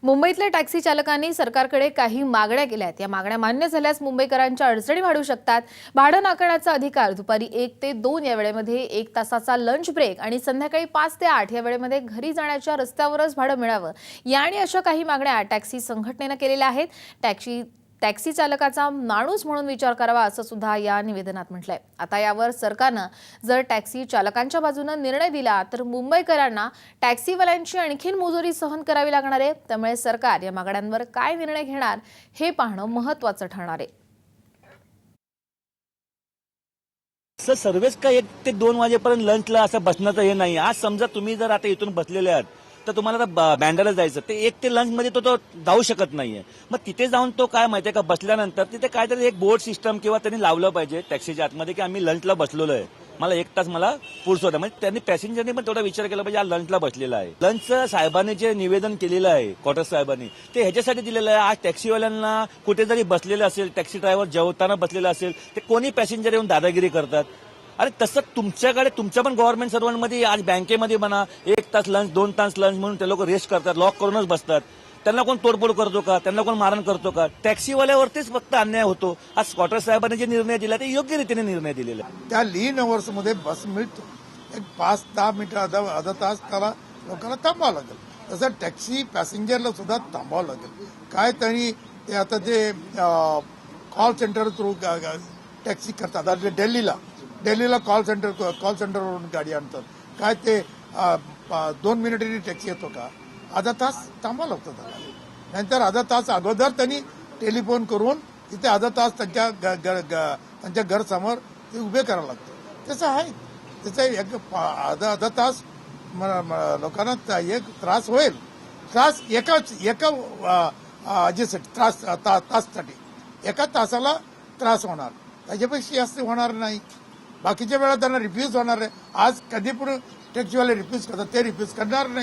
मुंबईतल्या टॅक्सी चालकांनी सरकारकडे काही मागण्या केल्या आहेत। या मागण्या मान्य झाल्यास मुंबईकरांच्या अडचणी वाढू शकतात। भाडं नाकारण्याचा अधिकार, दुपारी 1 ते 2 या वेळेमध्ये 1 तासाचा लंच ब्रेक आणि संध्याकाळी 5 ते 8 या वेळेमध्ये घरी जाण्याच्या रस्त्यावरच भाडं मिळावं, या आणि अशा काही मागण्या टॅक्सी संघटनेने केलेल्या आहेत। टॅक्सी चालकाचा माणूस म्हणून विचार करावा असं सुद्धा या निवेदनात म्हटलंय। आता यावर सरकारनं जर टॅक्सी चालकांच्या बाजूने निर्णय दिला तर मुंबईकरांना टॅक्सीवाल्यांची आणखीन मुजोरी सहन करावी लागणार आहे। त्यामुळे सरकार या मागण्यांवर काय निर्णय घेणार हे पाहणं महत्त्वाचं ठरणार आहे। सर्व्हिस का 1 ते 2 वाजेपर्यंत लंचला असं बसण्याचं हे नाही। आज समजा तुम्ही जर आता इथून बसलेले आहात तर तुम्हाला आता बँड्राला जायचं, ते 1 ते लंच मध्ये तो जाऊ शकत नाहीये। मग तिथे जाऊन तो काय माहितीये का, बसल्यानंतर तिथे काहीतरी एक बोर्ड सिस्टम किंवा त्यांनी लावलं पाहिजे टॅक्सीच्या आतमध्ये की आम्ही लंचला बसलेलो आहे, मला 1 तास मला पुढचं होतं। म्हणजे त्यांनी पॅसेंजरनी पण तेवढा विचार केला पाहिजे, हा लंचला बसलेला आहे। लंच साहेबांनी जे निवेदन केलेलं आहे क्वार्टर साहेबांनी, ते ह्याच्यासाठी दिलेलं आहे, आज टॅक्सीवाल्यांना कुठे जरी बसलेलं असेल, टॅक्सी ड्रायव्हर जेवताना बसलेला असेल, ते कोणी पॅसेंजर येऊन दादागिरी करतात। अरे तसं तुमच्याकडे तुमच्या पण गव्हर्नमेंट सर्वांमध्ये आज बँकेमध्ये म्हणा 1 तास लंच 2 तास लंच म्हणून ते लोक रेस्ट करतात, लॉक करूनच बसतात। त्यांना कोण तोडफोड करतो का, त्यांना कोण मारण करतो का? टॅक्सीवाल्यावरतीच फक्त अन्याय होतो। आज क्वार्टर साहेबांनी जे निर्णय दिला ते योग्य रीतीने निर्णय दिलेला आहे। त्या लीन अवर्समध्ये बस मिळतो, एक 5-10 मिनिटं अर्धा तास त्याला लोकांना थांबावं लागेल। तसं टॅक्सी पॅसेंजरला सुद्धा थांबावं लागेल। काय तरी ते आता ते कॉल सेंटर थ्रू टॅक्सी करतात। आता दिल्लीला कॉल सेंटरवरून गाडी आणतात। काय ते 2 मिनिटांनी टॅक्सी येतो का? अर्धा तास थांबावं लागतं त्याला। नंतर अर्धा तास अगोदर त्यांनी टेलिफोन करून तिथे अर्धा तास त्यांच्या घरसमोर ते उभे करावं लागतं। तसं आहे, त्याचा एक अर्धा तास लोकांना एक त्रास होईल। त्रास एका तासासाठी 1 तासाला त्रास होणार, त्याच्यापेक्षा जास्त होणार नाही। बाकीच्या वेळा त्यांना रिफ्यूज होणार आहे। आज कधी पण टॅक्सीवाले रिफ्यूज करतात, ते रिफ्यूज करणार नाही।